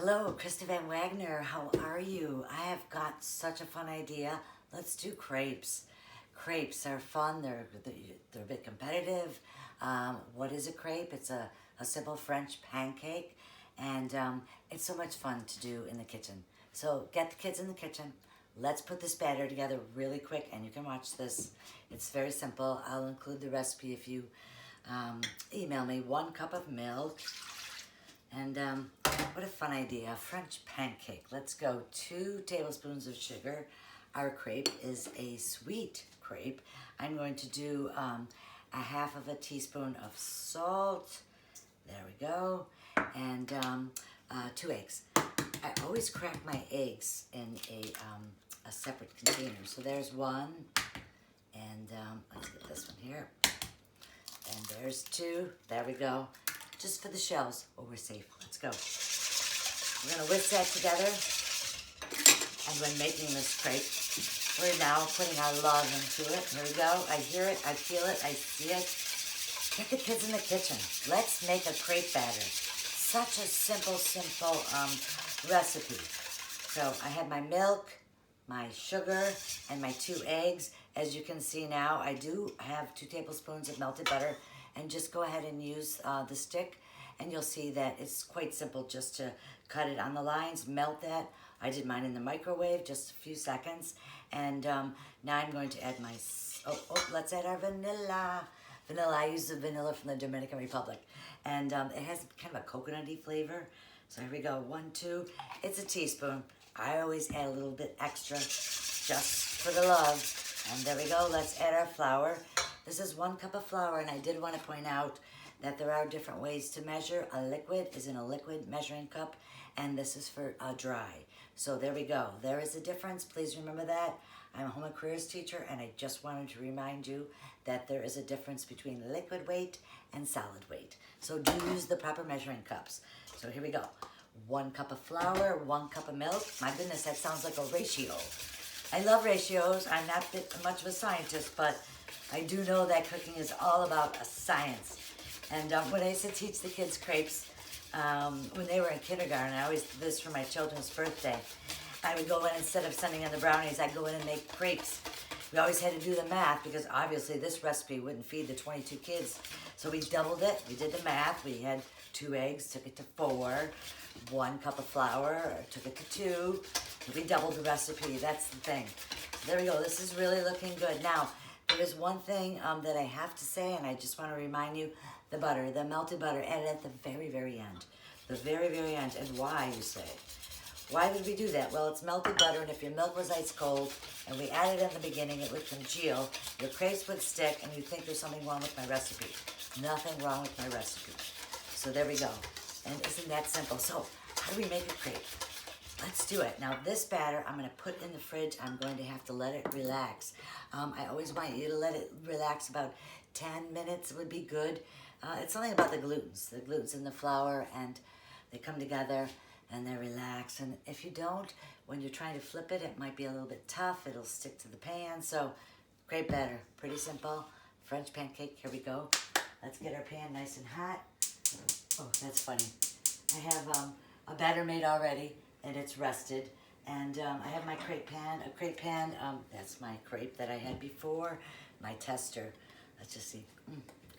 Hello, Krista Van Wagner. How are you? I have got such a fun idea. Let's do crepes. Crepes are fun. They're a bit competitive. What is a crepe? It's a simple French pancake, and it's so much fun to do in the kitchen. So get the kids in the kitchen. Let's put this batter together really quick, and you can watch this. It's very simple. I'll include the recipe if you email me. 1 cup of milk. And what a fun idea, French pancake. Let's go. 2 tablespoons of sugar. Our crepe is a sweet crepe. I'm going to do a 1/2 teaspoon of salt. There we go. And 2 eggs. I always crack my eggs in a separate container. So there's 1. And let's get this one here. And there's 2. There we go. Just for the shells. Oh, we're safe. Let's go. We're going to whisk that together. And when making this crepe, we're now putting our love into it. Here we go. I hear it. I feel it. I see it. Get the kids in the kitchen. Let's make a crepe batter. Such a simple recipe. So I have my milk, my sugar, and my 2 eggs. As you can see now, I do have 2 tablespoons of melted butter. And just go ahead and use the stick, and you'll see that it's quite simple just to cut it on the lines, melt that. I did mine in the microwave, just a few seconds. And now I'm going to add my, let's add our vanilla. Vanilla, I use the vanilla from the Dominican Republic. And it has kind of a coconutty flavor. So here we go, 1, 2, it's a teaspoon. I always add a little bit extra just for the love. And there we go, let's add our flour. This is 1 cup of flour, and I did want to point out that there are different ways to measure. A liquid is in a liquid measuring cup, and this is for dry. So there we go. There is a difference. Please remember that. I'm a home and careers teacher, and I just wanted to remind you that there is a difference between liquid weight and solid weight. So do use the proper measuring cups. So here we go. 1 cup of flour, 1 cup of milk. My goodness, that sounds like a ratio. I love ratios. I'm not much of a scientist, but I do know that cooking is all about a science. And when I used to teach the kids crepes, when they were in kindergarten, I always did this for my children's birthday. I would go in, instead of sending in the brownies, I'd go in and make crepes. We always had to do the math because obviously this recipe wouldn't feed the 22 kids. So we doubled it. We did the math. We had 2 eggs, took it to 4. 1 cup of flour, took it to 2. We doubled the recipe. That's the thing. So there we go. This is really looking good. Now, there is one thing that I have to say, and I just want to remind you, the butter, the melted butter, added at the very, very end. The very, very end. And why, you say? Why did we do that? Well, it's melted butter, and if your milk was ice cold, and we added it in the beginning, it would congeal, your crepes would stick, and you think there's something wrong with my recipe. Nothing wrong with my recipe. So there we go. And isn't that simple? So how do we make a crepe? Let's do it. Now this batter, I'm going to put in the fridge. I'm going to have to let it relax. I always want you to let it relax about 10 minutes would be good. It's something about the glutens. The glutens in the flour, and they come together and they relax. And if you don't, when you're trying to flip it, it might be a little bit tough. It'll stick to the pan. So great batter. Pretty simple. French pancake. Here we go. Let's get our pan nice and hot. Oh, that's funny. I have a batter made already, and it's rested. And I have my crepe pan, that's my crepe that I had before, my tester. Let's just see.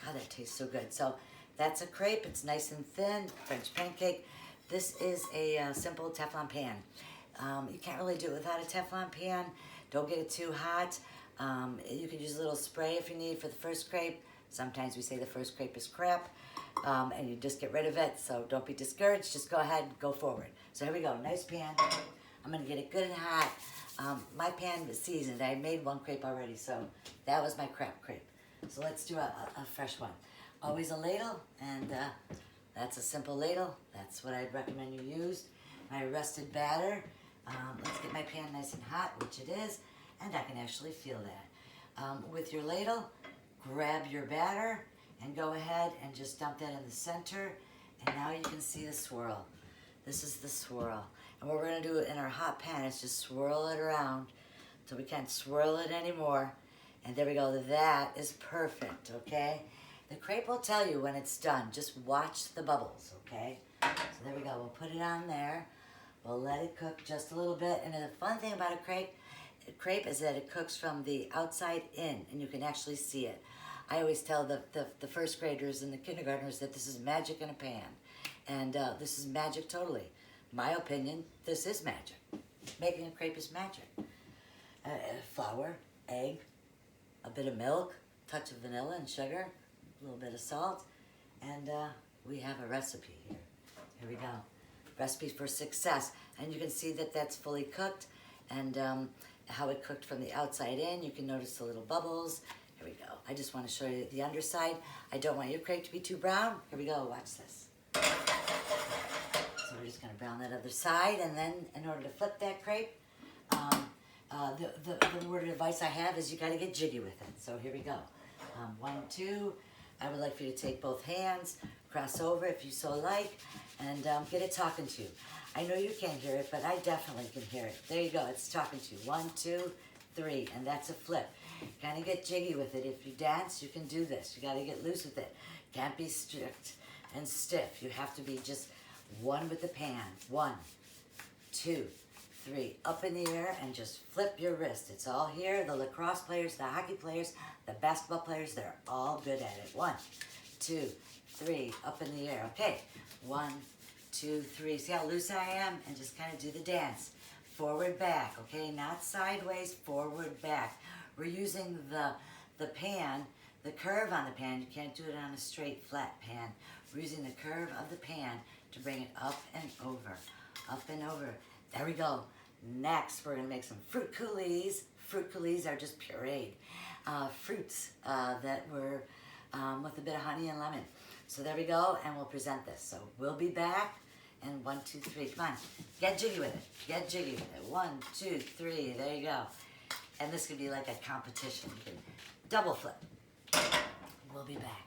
God, that tastes so good. So that's a crepe. It's nice and thin, French pancake. This is a simple Teflon pan. You can't really do it without a Teflon pan. Don't get it too hot. You can use a little spray if you need for the first crepe. Sometimes we say the first crepe is crap. And you just get rid of it, so don't be discouraged. Just go ahead and go forward. So here we go, nice pan. I'm gonna get it good and hot. My pan is seasoned. I made 1 crepe already, so that was my crap crepe. So let's do a fresh one. Always a ladle, and that's a simple ladle. That's what I'd recommend you use. My rested batter. Let's get my pan nice and hot, which it is, and I can actually feel that. With your ladle, grab your batter, and go ahead and just dump that in the center. And now you can see the swirl. This is the swirl. And what we're going to do in our hot pan is just swirl it around so we can't swirl it anymore. And there we go. That is perfect, okay? The crepe will tell you when it's done. Just watch the bubbles, okay? So there we go. We'll put it on there. We'll let it cook just a little bit. And the fun thing about a crepe is that it cooks from the outside in, and you can actually see it. I always tell the first graders and the kindergartners that this is magic in a pan. And this is magic totally. My opinion, this is magic. Making a crepe is magic. Flour, egg, a bit of milk, touch of vanilla and sugar, a little bit of salt, and we have a recipe here. Here we go. Recipe for success. And you can see that that's fully cooked, and how it cooked from the outside in. You can notice the little bubbles. Here we go. I just want to show you the underside. I don't want your crepe to be too brown. Here we go. Watch this. So we're just going to brown that other side, and then in order to flip that crepe, the word of advice I have is you got to get jiggy with it. So here we go. 1, 2. I would like for you to take both hands, cross over if you so like, and get it talking to you. I know you can't hear it, but I definitely can hear it. There you go. It's talking to you. 1, 2, 3, and that's a flip. Kind of get jiggy with it. If you dance, you can do this. You got to get loose with it. Can't be strict and stiff. You have to be just one with the pan. 1, 2, 3. Up in the air and just flip your wrist. It's all here. The lacrosse players, the hockey players, the basketball players, they're all good at it. 1, 2, 3. Up in the air. Okay. 1, 2, 3. See how loose I am? And just kind of do the dance. Forward, back. Okay. Not sideways. Forward, back. We're using the pan, the curve on the pan. You can't do it on a straight, flat pan. We're using the curve of the pan to bring it up and over. Up and over. There we go. Next, we're going to make some fruit coulis. Fruit coulis are just pureed fruits that were with a bit of honey and lemon. So there we go, and we'll present this. So we'll be back. And 1, 2, 3. Come on. Get jiggy with it. Get jiggy with it. 1, 2, 3. There you go. And this could be like a competition. You can double flip. We'll be back.